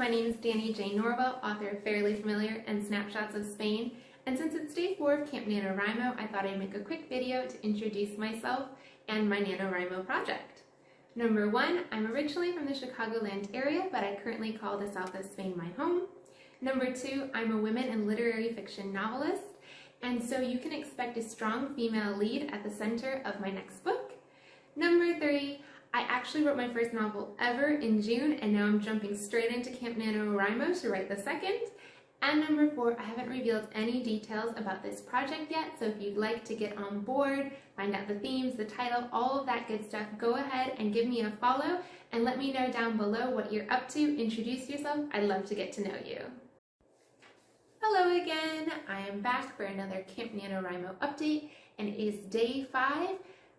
My name is Danny Jane Norwell, author of Fairly Familiar and Snapshots of Spain, and since it's day 4 of Camp NaNoWriMo, I thought I'd make a quick video to introduce myself and my NaNoWriMo project. Number 1, I'm originally from the Chicagoland area, but I currently call the south of Spain my home. Number 2, I'm a women in literary fiction novelist, and so you can expect a strong female lead at the center of my next book. Number 3, I actually wrote my first novel ever in June, and now I'm jumping straight into Camp NaNoWriMo to write the second. And number 4, I haven't revealed any details about this project yet, so if you'd like to get on board, find out the themes, the title, all of that good stuff, go ahead and give me a follow and let me know down below what you're up to. Introduce yourself. I'd love to get to know you. Hello again. I am back for another Camp NaNoWriMo update, and it is day 5.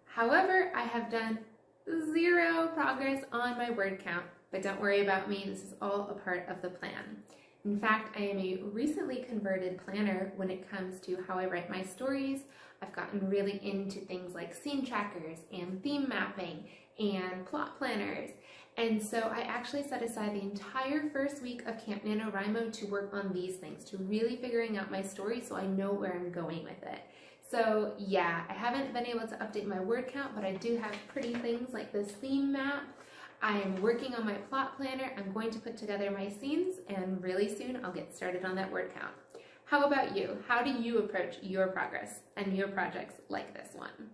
However, I have done 0 progress on my word count, but don't worry about me, this is all a part of the plan. In fact, I am a recently converted planner when it comes to how I write my stories. I've gotten really into things like scene trackers and theme mapping and plot planners. And so I actually set aside the entire first week of Camp NaNoWriMo to work on these things, to really figuring out my story so I know where I'm going with it. So yeah, I haven't been able to update my word count, but I do have pretty things like this theme map. I am working on my plot planner. I'm going to put together my scenes, and really soon I'll get started on that word count. How about you? How do you approach your progress and your projects like this one?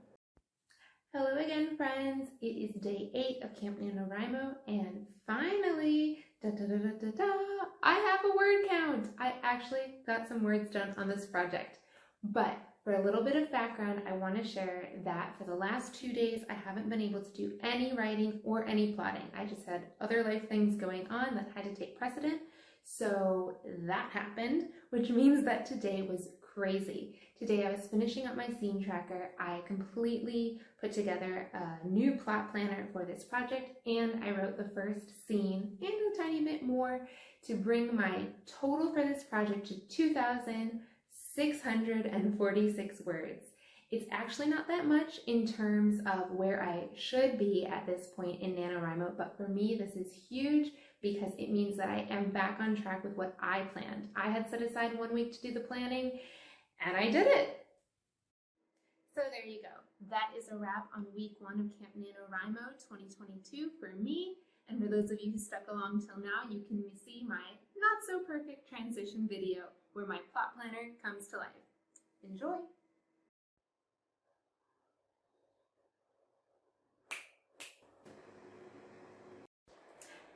Hello again, friends. It is day 8 of Camp NaNoWriMo, and finally, I have a word count. I actually got some words done on this project, but for a little bit of background, I want to share that for the last 2 days, I haven't been able to do any writing or any plotting. I just had other life things going on that had to take precedent. So that happened, which means that today was crazy. Today I was finishing up my scene tracker. I completely put together a new plot planner for this project, and I wrote the first scene and a tiny bit more to bring my total for this project to 2,646 words. It's actually not that much in terms of where I should be at this point in NaNoWriMo, but for me this is huge because it means that I am back on track with what I planned. I had set aside 1 week to do the planning, and I did it! So there you go. That is a wrap on week 1 of Camp NaNoWriMo 2022 for me, and for those of you who stuck along till now, you can see my not so perfect transition video where my plot planner comes to life. Enjoy!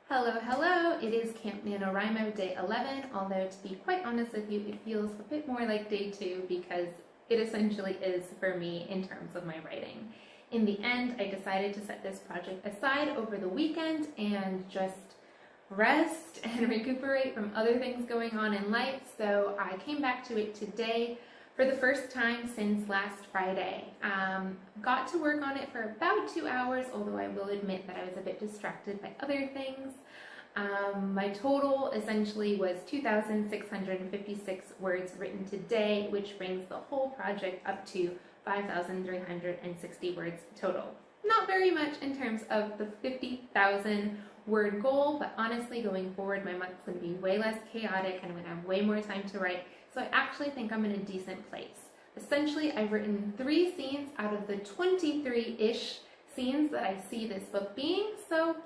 Hello, hello! It is Camp NaNoWriMo day 11, although to be quite honest with you, it feels a bit more like day 2 because it essentially is for me in terms of my writing. In the end, I decided to set this project aside over the weekend and just rest and recuperate from other things going on in life, so I came back to it today for the first time since last Friday. Got to work on it for about 2 hours, although I will admit that I was a bit distracted by other things. My total essentially was 2,656 words written today, which brings the whole project up to 5,360 words total. Not very much in terms of the 50,000 word goal, but honestly going forward my month's going to be way less chaotic and I'm going to have way more time to write, so I actually think I'm in a decent place. Essentially, I've written 3 scenes out of the 23-ish scenes that I see this book being, so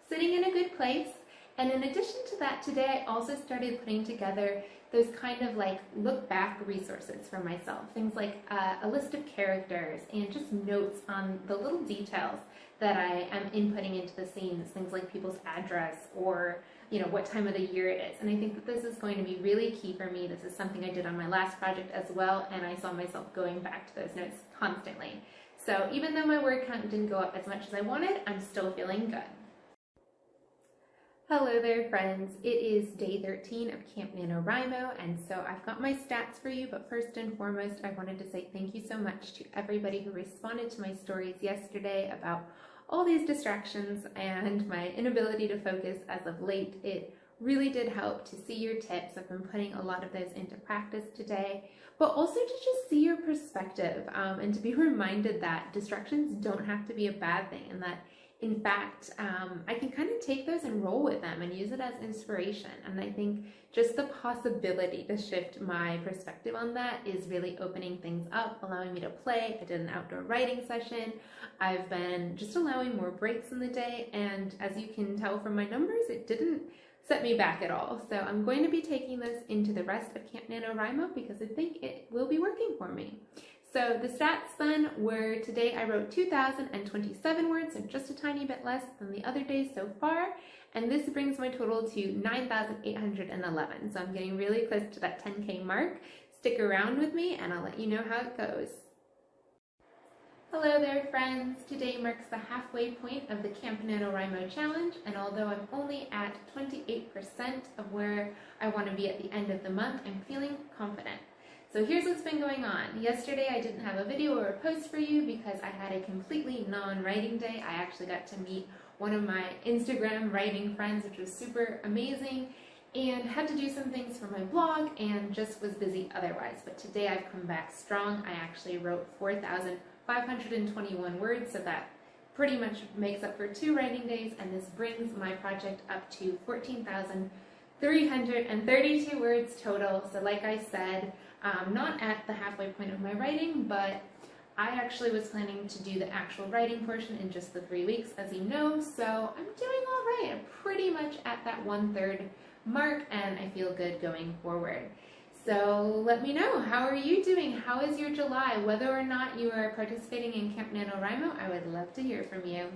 sitting in a good place. And in addition to that, today I also started putting together those kind of like look back resources for myself. Things like a list of characters and just notes on the little details that I am inputting into the scenes. Things like people's address or, you know, what time of the year it is. And I think that this is going to be really key for me. This is something I did on my last project as well, and I saw myself going back to those notes constantly. So even though my word count didn't go up as much as I wanted, I'm still feeling good. Hello there, friends. It is day 13 of Camp NaNoWriMo, and so I've got my stats for you, but first and foremost, I wanted to say thank you so much to everybody who responded to my stories yesterday about all these distractions and my inability to focus as of late. It really did help to see your tips. I've been putting a lot of those into practice today, but also to just see your perspective and to be reminded that distractions don't have to be a bad thing, and that In fact, I can kind of take those and roll with them and use it as inspiration. And I think just the possibility to shift my perspective on that is really opening things up, allowing me to play. I did an outdoor writing session. I've been just allowing more breaks in the day. And as you can tell from my numbers, it didn't set me back at all. So I'm going to be taking this into the rest of Camp NaNoWriMo because I think it will be working for me. So the stats then were today I wrote 2,027 words, so just a tiny bit less than the other days so far. And this brings my total to 9,811. So I'm getting really close to that 10K mark. Stick around with me and I'll let you know how it goes. Hello there, friends. Today marks the halfway point of the Camp NaNoWriMo challenge, and although I'm only at 28% of where I want to be at the end of the month, I'm feeling confident. So here's what's been going on. Yesterday I didn't have a video or a post for you because I had a completely non-writing day. I actually got to meet one of my Instagram writing friends, which was super amazing, and had to do some things for my blog and just was busy otherwise. But today I've come back strong. I actually wrote 4,521 words, so that pretty much makes up for 2 writing days, and this brings my project up to 14,332 words total. So like I said, not at the halfway point of my writing, but I actually was planning to do the actual writing portion in just the 3 weeks, as you know, so I'm doing all right. I'm pretty much at that 1/3 mark, and I feel good going forward. So let me know, how are you doing? How is your July? Whether or not you are participating in Camp NaNoWriMo, I would love to hear from you.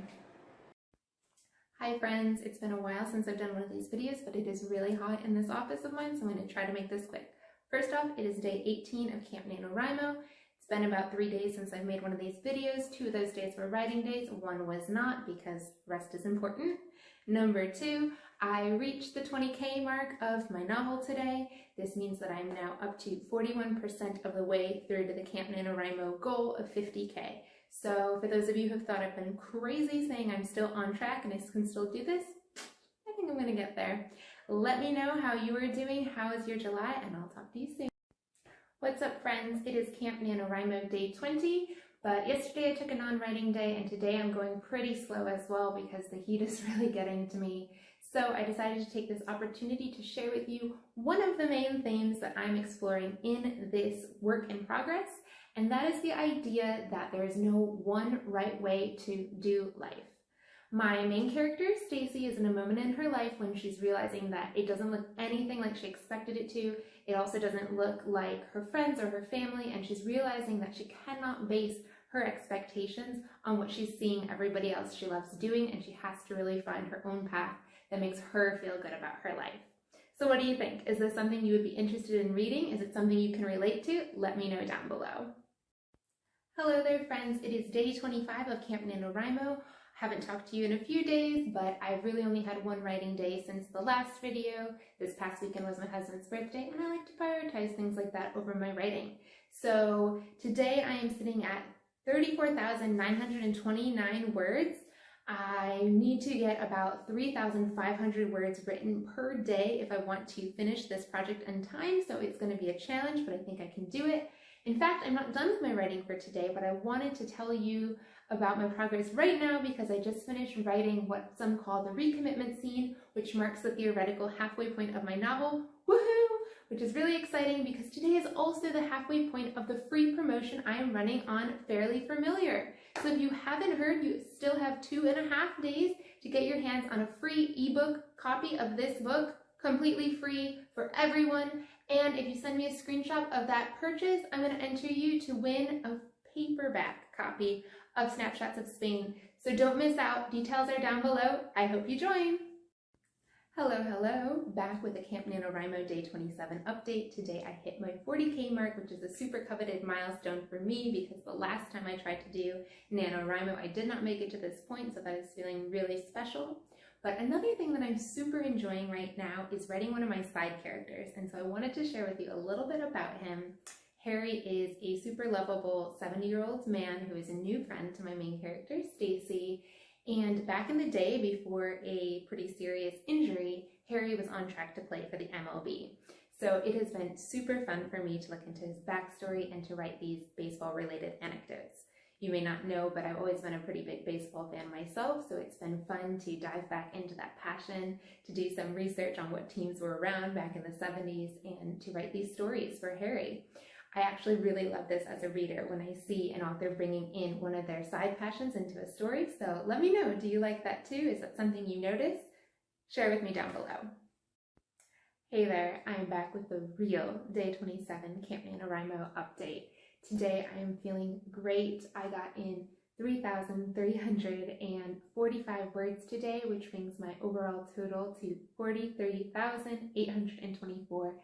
Hi friends, it's been a while since I've done one of these videos, but it is really hot in this office of mine, so I'm going to try to make this quick. First off, it is day 18 of Camp NaNoWriMo. It's been about 3 days since I've made one of these videos. 2 of those days were writing days, 1 was not because rest is important. Number 2, I reached the 20K mark of my novel today. This means that I'm now up to 41% of the way through to the Camp NaNoWriMo goal of 50K. So for those of you who have thought I've been crazy saying I'm still on track and I can still do this, I think I'm going to get there. Let me know how you are doing, how is your July, and I'll talk to you soon. What's up, friends? It is Camp NaNoWriMo day 20, but yesterday I took a non-writing day, and today I'm going pretty slow as well because the heat is really getting to me. So I decided to take this opportunity to share with you one of the main themes that I'm exploring in this work in progress, and that is the idea that there is no one right way to do life. My main character, Stacy, is in a moment in her life when she's realizing that it doesn't look anything like she expected it to. It also doesn't look like her friends or her family, and she's realizing that she cannot base her expectations on what she's seeing everybody else she loves doing, and she has to really find her own path that makes her feel good about her life. So what do you think? Is this something you would be interested in reading? Is it something you can relate to? Let me know down below. Hello there, friends. It is day 25 of Camp NaNoWriMo. Haven't talked to you in a few days, but I've really only had 1 writing day since the last video. This past weekend was my husband's birthday, and I like to prioritize things like that over my writing. So today I am sitting at 34,929 words. I need to get about 3,500 words written per day if I want to finish this project in time, so it's going to be a challenge, but I think I can do it. In fact, I'm not done with my writing for today, but I wanted to tell you about my progress right now because I just finished writing what some call the recommitment scene, which marks the theoretical halfway point of my novel. Woohoo! Which is really exciting because today is also the halfway point of the free promotion I am running on Fairly Familiar. So if you haven't heard, you still have 2.5 days to get your hands on a free ebook copy of this book, completely free for everyone. And if you send me a screenshot of that purchase, I'm going to enter you to win a paperback copy of Snapshots of Spain. So don't miss out. Details are down below. I hope you join. Hello, back with the Camp NaNoWriMo Day 27 update. Today I hit my 40K mark, which is a super coveted milestone for me because the last time I tried to do NaNoWriMo, I did not make it to this point, so that is feeling really special. But another thing that I'm super enjoying right now is writing one of my side characters, and so I wanted to share with you a little bit about him. Harry is a super lovable 70-year-old man who is a new friend to my main character, Stacy. And back in the day, before a pretty serious injury, Harry was on track to play for the MLB. So it has been super fun for me to look into his backstory and to write these baseball-related anecdotes. you may not know, but I've always been a pretty big baseball fan myself, so it's been fun to dive back into that passion, to do some research on what teams were around back in the 70s, and to write these stories for Harry. I actually really love this as a reader when I see an author bringing in one of their side passions into a story, so let me know, do you like that too? Is that something you notice? Share with me down below. Hey there, I am back with the real Day 27 Camp NaNoWriMo update. Today I am feeling great. I got in 3,345 words today, which brings my overall total to 43,824.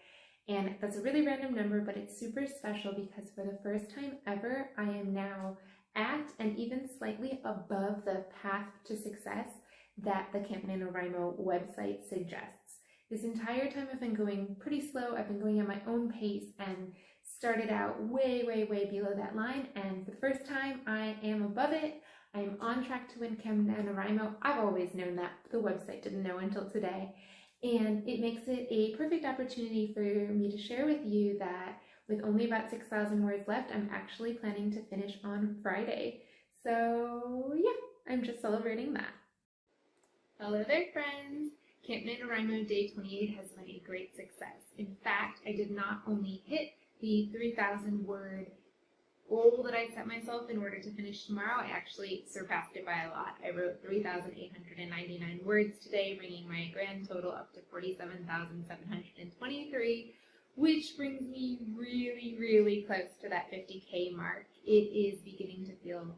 And that's a really random number, but it's super special because for the first time ever, I am now at and even slightly above the path to success that the Camp NaNoWriMo website suggests. This entire time I've been going pretty slow. I've been going at my own pace and started out way below that line. And for the first time, I am above it. I am on track to win Camp NaNoWriMo. I've always known that. The website didn't know until today. And it makes it a perfect opportunity for me to share with you that with only about 6,000 words left, I'm actually planning to finish on Friday. So yeah, I'm just celebrating that. Hello there, friends. Camp NaNoWriMo Day 28 has been a great success. In fact, I did not only hit the 3,000 word goal that I set myself in order to finish tomorrow, I actually surpassed it by a lot. I wrote 3,899 words today, bringing my grand total up to 47,723, which brings me really close to that 50K mark. It is beginning to feel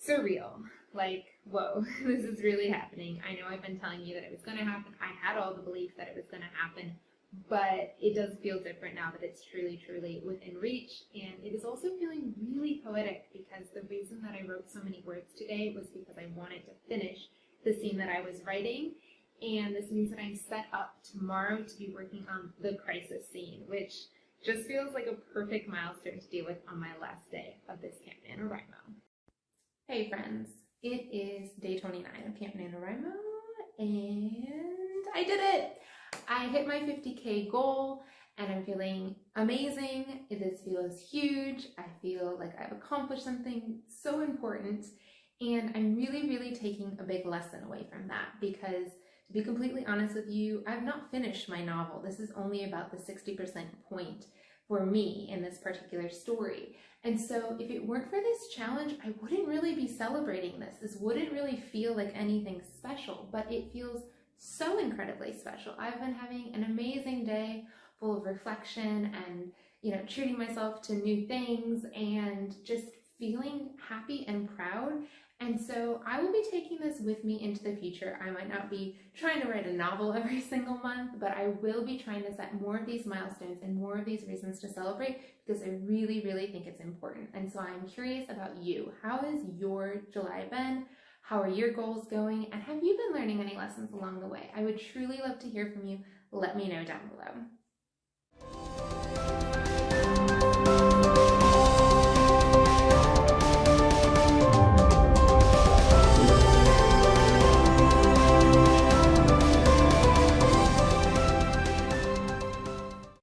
surreal. Like, whoa, this is really happening. I know I've been telling you that it was going to happen. I had all the belief that it was going to happen, but it does feel different now that it's truly within reach. And it is also feeling really poetic because the reason that I wrote so many words today was because I wanted to finish the scene that I was writing. And this means that I'm set up tomorrow to be working on the crisis scene, which just feels like a perfect milestone to deal with on my last day of this Camp NaNoWriMo. Hey friends, it is day 29 of Camp NaNoWriMo, and I did it! I hit my 50K goal, and I'm feeling amazing. This feels huge. I feel like I've accomplished something so important, and I'm really taking a big lesson away from that because, to be completely honest with you, I've not finished my novel. This is only about the 60% point for me in this particular story. And so if it weren't for this challenge, I wouldn't really be celebrating this. This wouldn't really feel like anything special, but it feels so incredibly special. I've been having an amazing day full of reflection and, treating myself to new things and just feeling happy and proud. And so I will be taking this with me into the future. I might not be trying to write a novel every single month, but I will be trying to set more of these milestones and more of these reasons to celebrate because I really think it's important. And so I'm curious about you. How has your July been? How are your goals going? And have you been learning any lessons along the way? I would truly love to hear from you. Let me know down below.